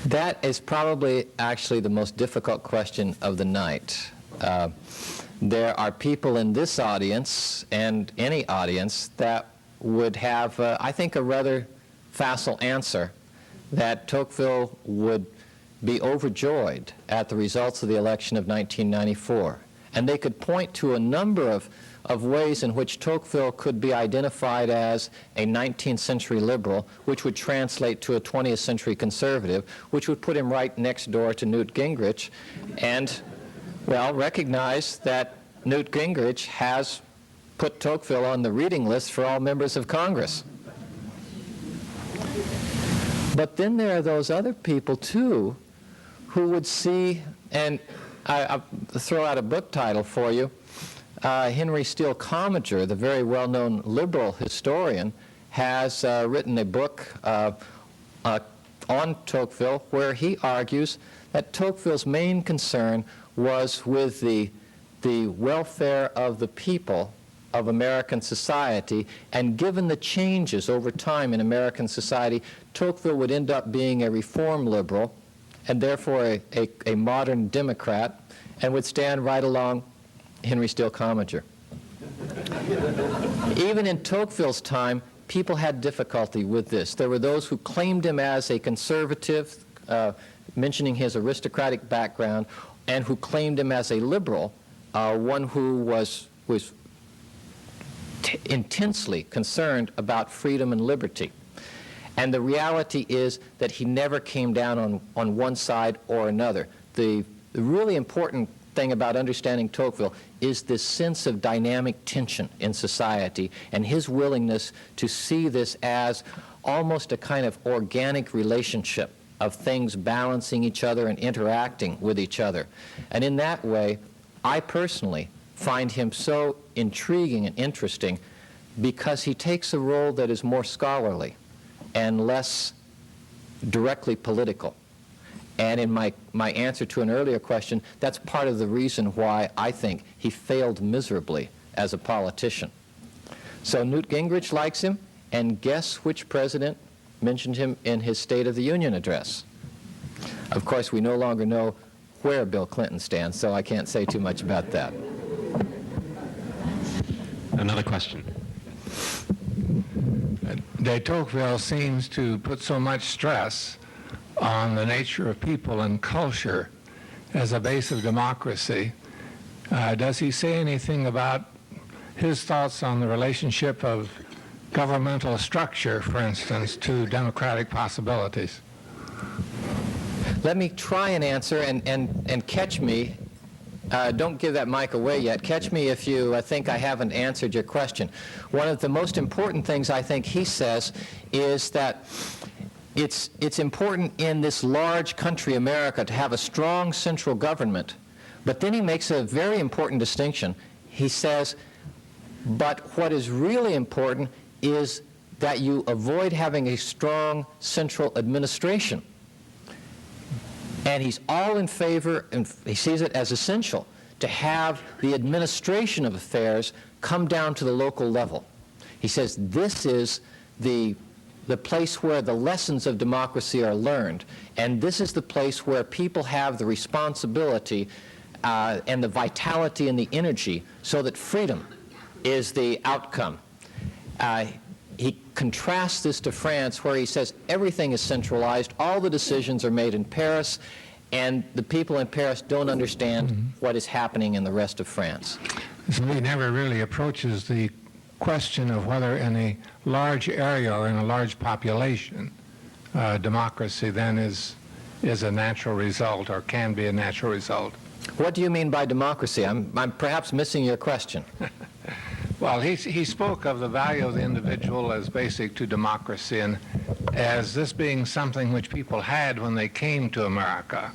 That is probably actually the most difficult question of the night. There are people in this audience and any audience that would have, I think, a rather facile answer that Tocqueville would be overjoyed at the results of the election of 1994. And they could point to a number of ways in which Tocqueville could be identified as a 19th century liberal, which would translate to a 20th century conservative, which would put him right next door to Newt Gingrich, and, well, recognize that Newt Gingrich has put Tocqueville on the reading list for all members of Congress. But then there are those other people, too, who would see, and I'll throw out a book title for you. Henry Steele Commager, the very well-known liberal historian, has written a book on Tocqueville where he argues that Tocqueville's main concern was with the welfare of the people of American society, and given the changes over time in American society, Tocqueville would end up being a reform liberal and therefore a modern Democrat, and would stand right along Henry Steele Commager. Even in Tocqueville's time, people had difficulty with this. There were those who claimed him as a conservative, mentioning his aristocratic background, and who claimed him as a liberal, one who was intensely concerned about freedom and liberty. And the reality is that he never came down on one side or another. The really important thing about understanding Tocqueville is this sense of dynamic tension in society and his willingness to see this as almost a kind of organic relationship of things balancing each other and interacting with each other. And in that way, I personally find him so intriguing and interesting because he takes a role that is more scholarly and less directly political. And in my answer to an earlier question, that's part of the reason why I think he failed miserably as a politician. So Newt Gingrich likes him, and guess which president mentioned him in his State of the Union address? Of course, we no longer know where Bill Clinton stands, so I can't say too much about that. Another question. De Tocqueville seems to put so much stress on the nature of people and culture as a base of democracy. Does he say anything about his thoughts on the relationship of governmental structure, for instance, to democratic possibilities? Let me try and answer, and catch me. Don't give that mic away yet. Catch me if you think I haven't answered your question. One of the most important things I think he says is that it's important in this large country, America, to have a strong central government. But then he makes a very important distinction. He says, but what is really important is that you avoid having a strong central administration. And he's all in favor, and he sees it as essential, to have the administration of affairs come down to the local level. He says this is the place where the lessons of democracy are learned, and this is the place where people have the responsibility and the vitality and the energy so that freedom is the outcome. He contrasts this to France, where he says everything is centralized, all the decisions are made in Paris, and the people in Paris don't understand what is happening in the rest of France. So he never really approaches the question of whether in a large area or in a large population, democracy then is a natural result or can be a natural result. What do you mean by democracy? I'm perhaps missing your question. Well, he spoke of the value of the individual as basic to democracy and as this being something which people had when they came to America.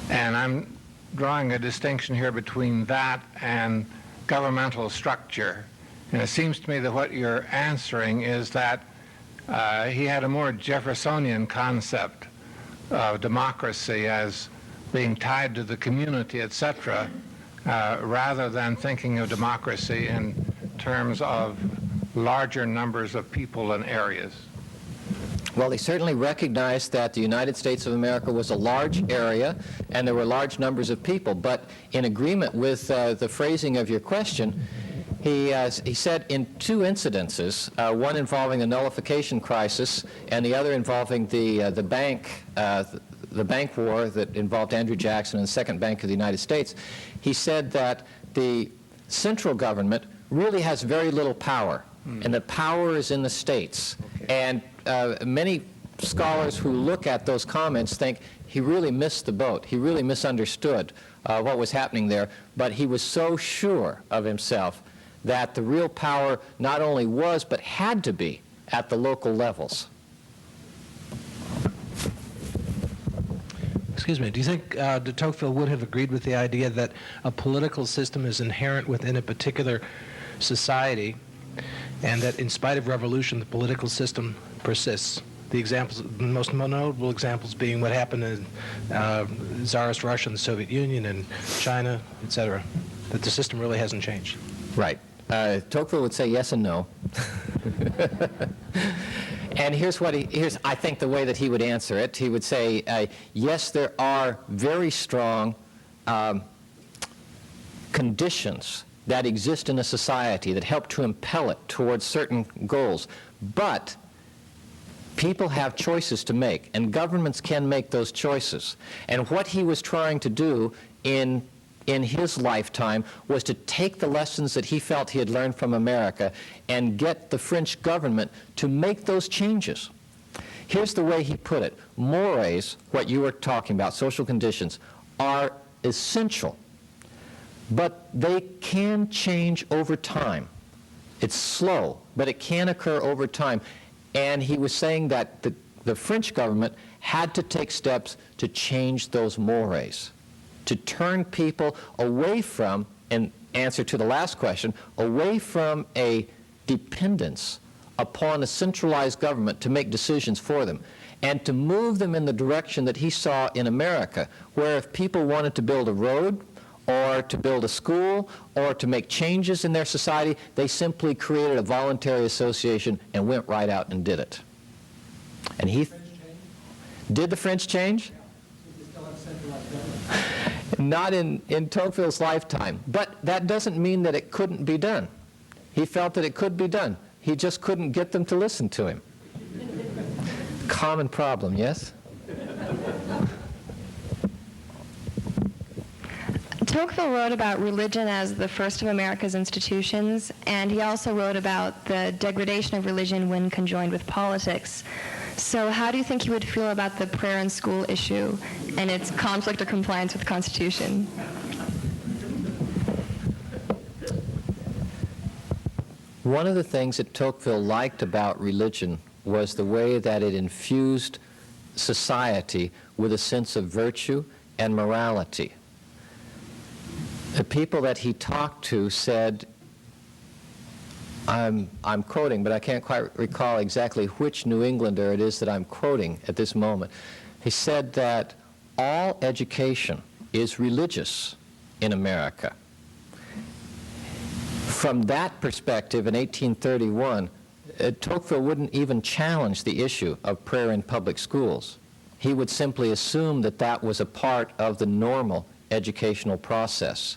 And I'm drawing a distinction here between that and governmental structure. And it seems to me that what you're answering is that he had a more Jeffersonian concept of democracy as being tied to the community, etc., rather than thinking of democracy in terms of larger numbers of people and areas. Well, he certainly recognized that the United States of America was a large area and there were large numbers of people, but in agreement with the phrasing of your question, he said in two incidences, one involving the nullification crisis and the other involving the bank war that involved Andrew Jackson and the Second Bank of the United States, he said that the central government really has very little power, and the power is in the states. Okay. And many scholars who look at those comments think he really missed the boat. He really misunderstood what was happening there, but he was so sure of himself that the real power not only was but had to be at the local levels. Excuse me, do you think de Tocqueville would have agreed with the idea that a political system is inherent within a particular society and that in spite of revolution, the political system persists? The examples, the most notable examples being what happened in Tsarist Russia and the Soviet Union and China, etc., that the system really hasn't changed. Right. Tocqueville would say yes and no. And here's I think the way that he would answer it. He would say, yes, there are very strong conditions that exist in a society that help to impel it towards certain goals, but people have choices to make, and governments can make those choices. And what he was trying to do in his lifetime was to take the lessons that he felt he had learned from America and get the French government to make those changes. Here's the way he put it. Mores, what you were talking about, social conditions, are essential, but they can change over time. It's slow, but it can occur over time. And he was saying that the French government had to take steps to change those mores, to turn people away from, in answer to the last question, away from a dependence upon a centralized government to make decisions for them, and to move them in the direction that he saw in America, where if people wanted to build a road, or to build a school, or to make changes in their society, they simply created a voluntary association and went right out and did it. And he... Did the French change? Not in Tocqueville's lifetime, but that doesn't mean that it couldn't be done. He felt that it could be done. He just couldn't get them to listen to him. Common problem, yes? Tocqueville wrote about religion as the first of America's institutions, and he also wrote about the degradation of religion when conjoined with politics. So how do you think he would feel about the prayer in school issue and its conflict or compliance with the Constitution? One of the things that Tocqueville liked about religion was the way that it infused society with a sense of virtue and morality. The people that he talked to said, I'm quoting, but I can't quite recall exactly which New Englander it is that I'm quoting at this moment. He said that all education is religious in America. From that perspective, in 1831, Tocqueville wouldn't even challenge the issue of prayer in public schools. He would simply assume that that was a part of the normal educational process.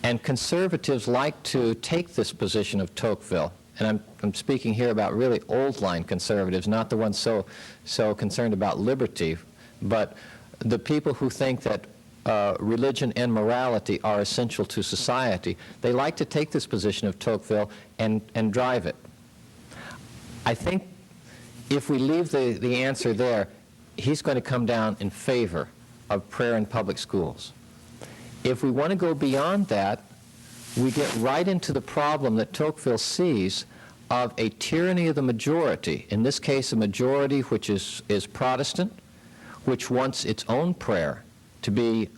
And conservatives like to take this position of Tocqueville, and I'm speaking here about really old-line conservatives, not the ones so concerned about liberty, but the people who think that religion and morality are essential to society. They like to take this position of Tocqueville and drive it. I think if we leave the answer there, he's going to come down in favor of prayer in public schools. If we want to go beyond that, we get right into the problem that Tocqueville sees of a tyranny of the majority, in this case a majority which is Protestant, which wants its own prayer to be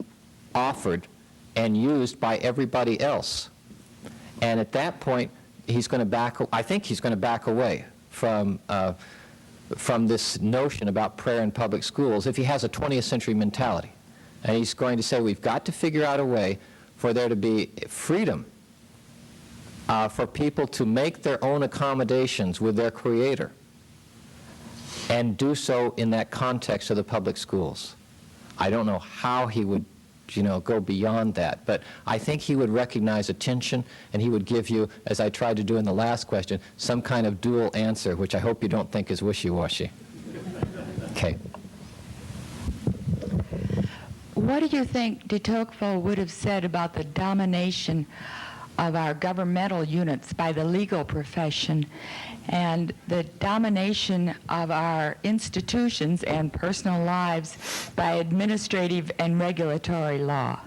offered and used by everybody else. And at that point, I think he's going to back away from this notion about prayer in public schools if he has a 20th century mentality. And he's going to say we've got to figure out a way for there to be freedom for people to make their own accommodations with their Creator and do so in that context of the public schools. I don't know how he would go beyond that, but I think he would recognize a tension, and he would give you, as I tried to do in the last question, some kind of dual answer, which I hope you don't think is wishy-washy. Okay. What do you think de Tocqueville would have said about the domination of our governmental units by the legal profession and the domination of our institutions and personal lives by administrative and regulatory law?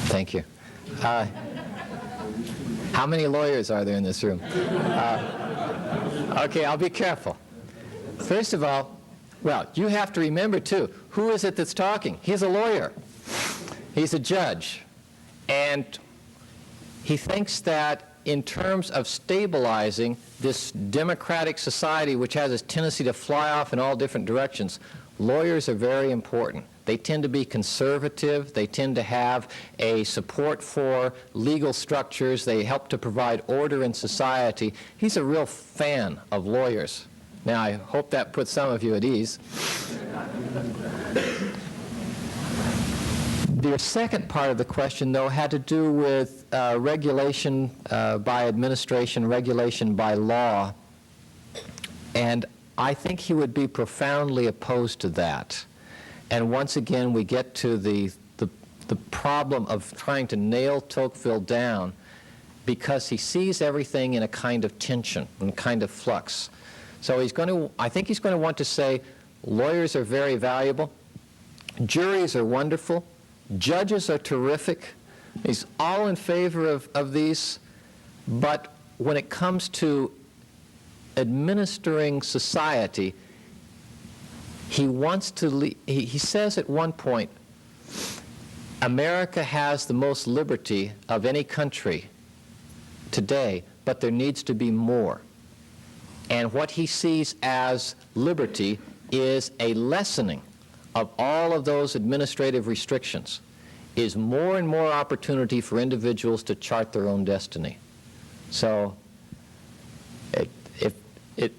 Thank you. How many lawyers are there in this room? Okay, I'll be careful. First of all, well, you have to remember, too, who is it that's talking? He's a lawyer. He's a judge. And he thinks that in terms of stabilizing this democratic society, which has a tendency to fly off in all different directions, lawyers are very important. They tend to be conservative. They tend to have a support for legal structures. They help to provide order in society. He's a real fan of lawyers. Now, I hope that puts some of you at ease. The second part of the question, though, had to do with regulation by administration, regulation by law. And I think he would be profoundly opposed to that. And once again, we get to the problem of trying to nail Tocqueville down because he sees everything in a kind of tension, in a kind of flux. So I think he's going to want to say, lawyers are very valuable, juries are wonderful, judges are terrific. He's all in favor of these, but when it comes to administering society, he wants to he says at one point, America has the most liberty of any country today, but there needs to be more. And what he sees as liberty is a lessening of all of those administrative restrictions, is more and more opportunity for individuals to chart their own destiny. So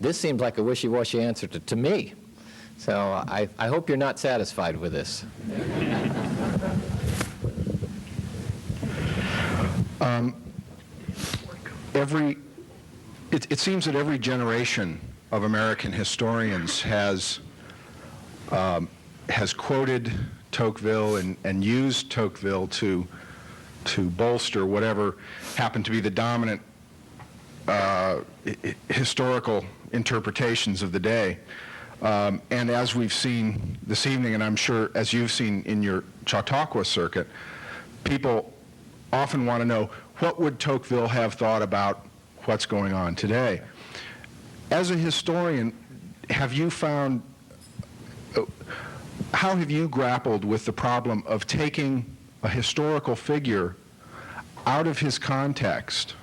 this seems like a wishy-washy answer to me. So I hope you're not satisfied with this. It seems that every generation of American historians has quoted Tocqueville and used Tocqueville to bolster whatever happened to be the dominant historical interpretations of the day. And as we've seen this evening, and I'm sure as you've seen in your Chautauqua circuit, people often want to know, what would Tocqueville have thought about what's going on today? As a historian, how have you grappled with the problem of taking a historical figure out of his context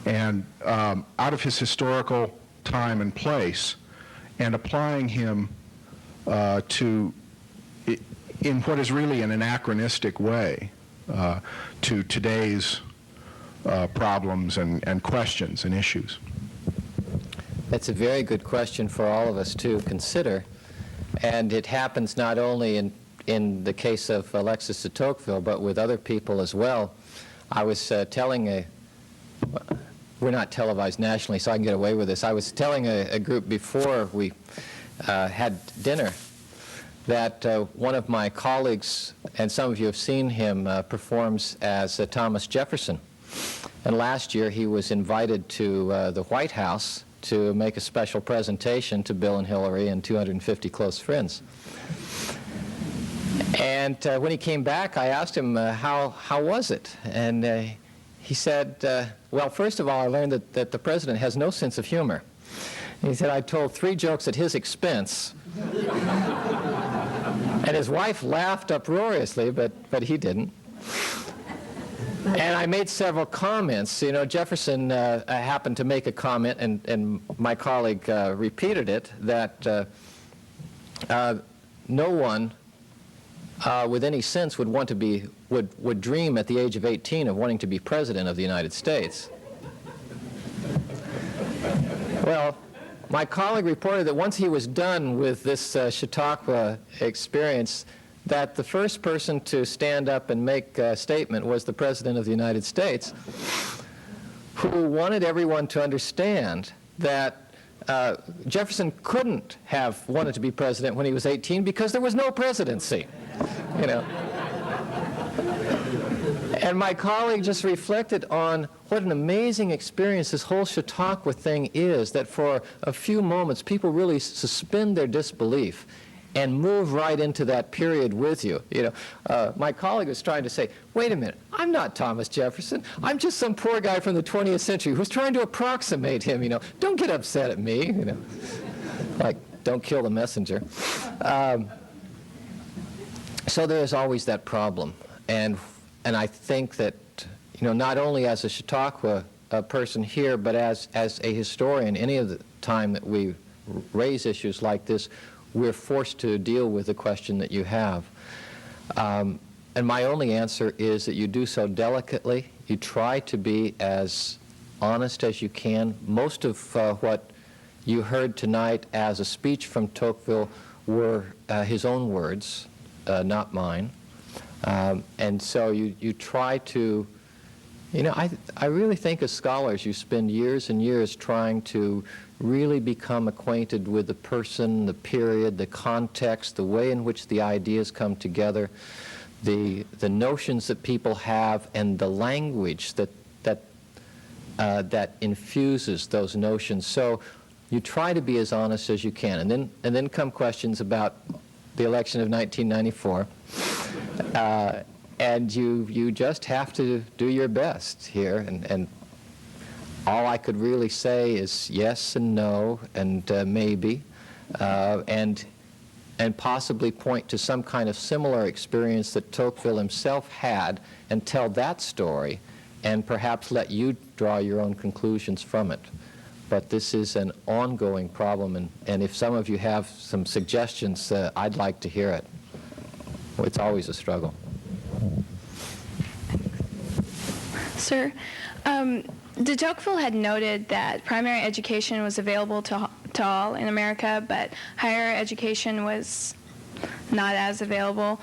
and out of his historical time and place and applying him in what is really an anachronistic way to today's problems and questions and issues? That's a very good question for all of us to consider. And it happens not only in the case of Alexis de Tocqueville, but with other people as well. I was telling we're not televised nationally, so I can get away with this. I was telling a group before we had dinner that one of my colleagues, and some of you have seen him, performs as Thomas Jefferson. And last year he was invited to the White House to make a special presentation to Bill and Hillary and 250 close friends. And when he came back, I asked him, how was it? And he said, well, first of all, I learned that the president has no sense of humor. And he said, I told 3 jokes at his expense. And his wife laughed uproariously, but he didn't. And I made several comments. You know, Jefferson happened to make a comment, and my colleague repeated it, that no one with any sense would want to be, would dream at the age of 18 of wanting to be president of the United States. Well, my colleague reported that once he was done with this Chautauqua experience, that the first person to stand up and make a statement was the President of the United States, who wanted everyone to understand that Jefferson couldn't have wanted to be president when he was 18 because there was no presidency, you know. And my colleague just reflected on what an amazing experience this whole Chautauqua thing is, that for a few moments people really suspend their disbelief and move right into that period with you. You know, my colleague was trying to say, wait a minute, I'm not Thomas Jefferson. I'm just some poor guy from the 20th century who's trying to approximate him, you know. Don't get upset at me, you know. Like, don't kill the messenger. So there is always that problem. And I think that, you know, not only as a Chautauqua person here, but as a historian, any of the time that we raise issues like this, we're forced to deal with the question that you have. And my only answer is that you do so delicately. You try to be as honest as you can. Most of what you heard tonight as a speech from Tocqueville were his own words, not mine. And so you try to, you know, I really think as scholars you spend years and years trying to really become acquainted with the person, the period, the context, the way in which the ideas come together, the notions that people have, and the language that infuses those notions. So you try to be as honest as you can. And then come questions about the election of 1994. And you just have to do your best here, and all I could really say is yes and no and maybe, and possibly point to some kind of similar experience that Tocqueville himself had and tell that story, and perhaps let you draw your own conclusions from it. But this is an ongoing problem, and if some of you have some suggestions, I'd like to hear it. It's always a struggle. Sir, de Tocqueville had noted that primary education was available to all in America, but higher education was not as available.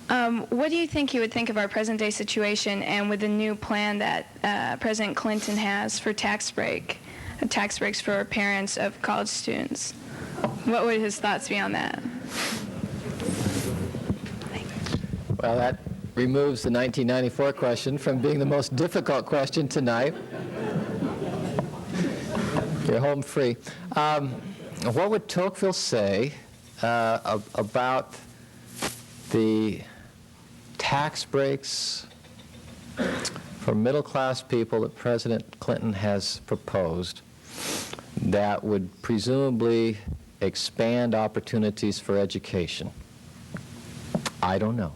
What do you think you would think of our present-day situation and with the new plan that President Clinton has for tax breaks for parents of college students? What would his thoughts be on that? Well, that removes the 1994 question from being the most difficult question tonight. You're home free. What would Tocqueville say about the tax breaks for middle-class people that President Clinton has proposed that would presumably expand opportunities for education? I don't know.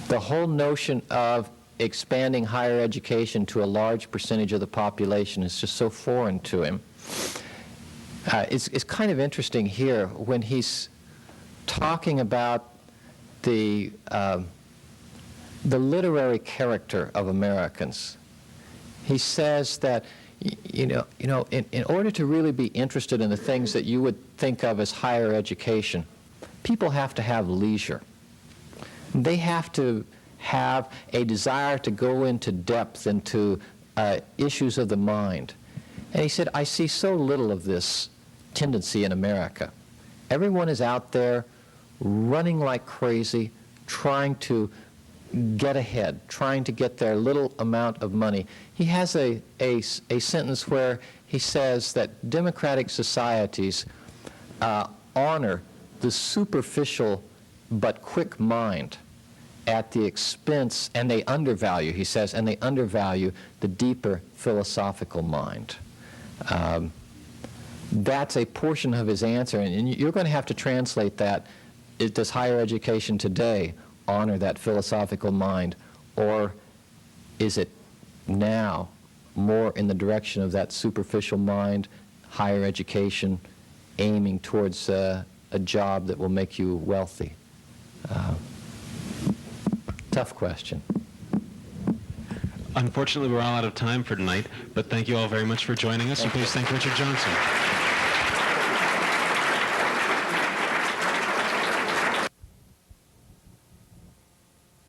The whole notion of expanding higher education to a large percentage of the population is just so foreign to him. It's kind of interesting here when he's talking about the literary character of Americans. He says that, in order to really be interested in the things that you would think of as higher education, people have to have leisure. They have to have a desire to go into depth into issues of the mind. And he said, I see so little of this tendency in America. Everyone is out there running like crazy, trying to get ahead, trying to get their little amount of money. He has a sentence where he says that democratic societies honor the superficial but quick mind at the expense, and they undervalue, he says, and they undervalue the deeper philosophical mind. That's a portion of his answer, and you're going to have to translate that. Does higher education today honor that philosophical mind, or is it now more in the direction of that superficial mind, higher education, aiming towards a job that will make you wealthy? Tough question. Unfortunately, we're all out of time for tonight, but thank you all very much for joining us, and please thank Richard Johnson.